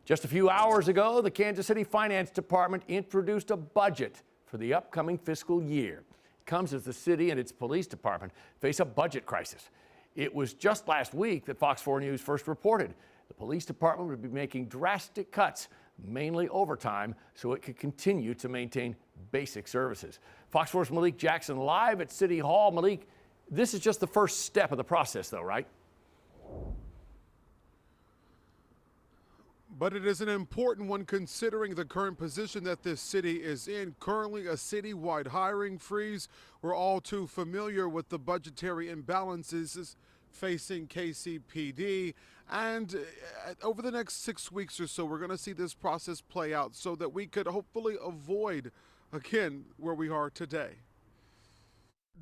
Just a few hours ago, the Kansas City Finance Department introduced a budget for the upcoming fiscal year. It comes as the city and its police department face a budget crisis. It was just last week that Fox 4 News first reported the police department would be making drastic cuts, mainly overtime, so it could continue to maintain basic services. Fox 4's Malik Jackson live at City Hall. Malik, this is just the first step of the process, though, right? But it is an important one considering the current position that this city is in. Currently a citywide hiring freeze. We're all too familiar with the budgetary imbalances facing KCPD. And over the next 6 weeks or so, we're going to see this process play out so that we could hopefully avoid, again, where we are today.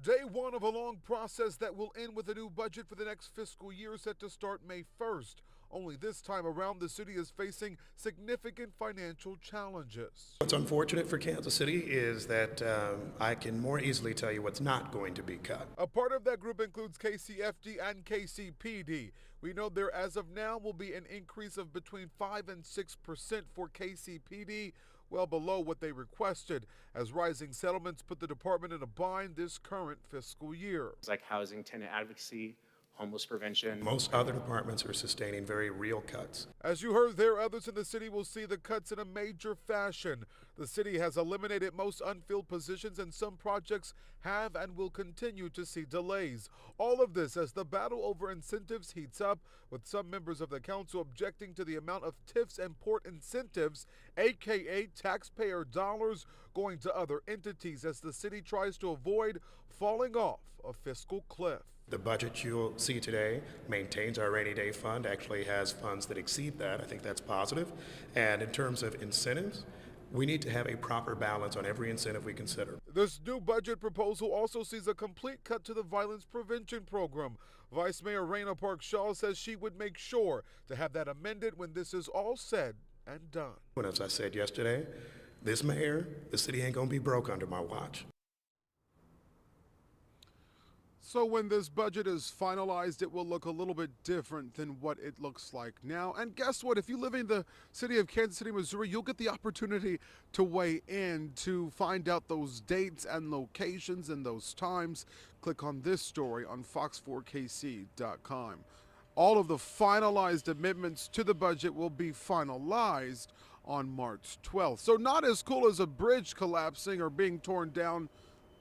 Day one of a long process that will end with a new budget for the next fiscal year set to start May 1st. Only this time around, the city is facing significant financial challenges. What's unfortunate for Kansas City is that I can more easily tell you what's not going to be cut. A part of that group includes KCFD and KCPD. We know there, as of now, will be an increase of between 5 and 6% for KCPD, well below what they requested, as rising settlements put the department in a bind this current fiscal year. It's like housing, tenant advocacy, homeless prevention. Most other departments are sustaining very real cuts. As you heard there, others in the city will see the cuts in a major fashion. The city has eliminated most unfilled positions, and some projects have and will continue to see delays. All of this as the battle over incentives heats up, with some members of the council objecting to the amount of TIFs and port incentives, aka taxpayer dollars, going to other entities as the city tries to avoid falling off a fiscal cliff. The budget you'll see today maintains our rainy day fund, actually has funds that exceed that. I think that's positive. And in terms of incentives, we need to have a proper balance on every incentive we consider. This new budget proposal also sees a complete cut to the violence prevention program. Vice Mayor Raina Park Shaw says she would make sure to have that amended when this is all said and done. And as I said yesterday, this mayor, the city ain't gonna be broke under my watch. So when this budget is finalized, it will look a little bit different than what it looks like now. And guess what? If you live in the city of Kansas City, Missouri, you'll get the opportunity to weigh in to find out those dates and locations and those times. Click on this story on fox4kc.com. All of the finalized amendments to the budget will be finalized on March 12th. So not as cool as a bridge collapsing or being torn down,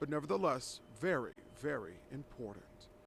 but nevertheless, very, very important.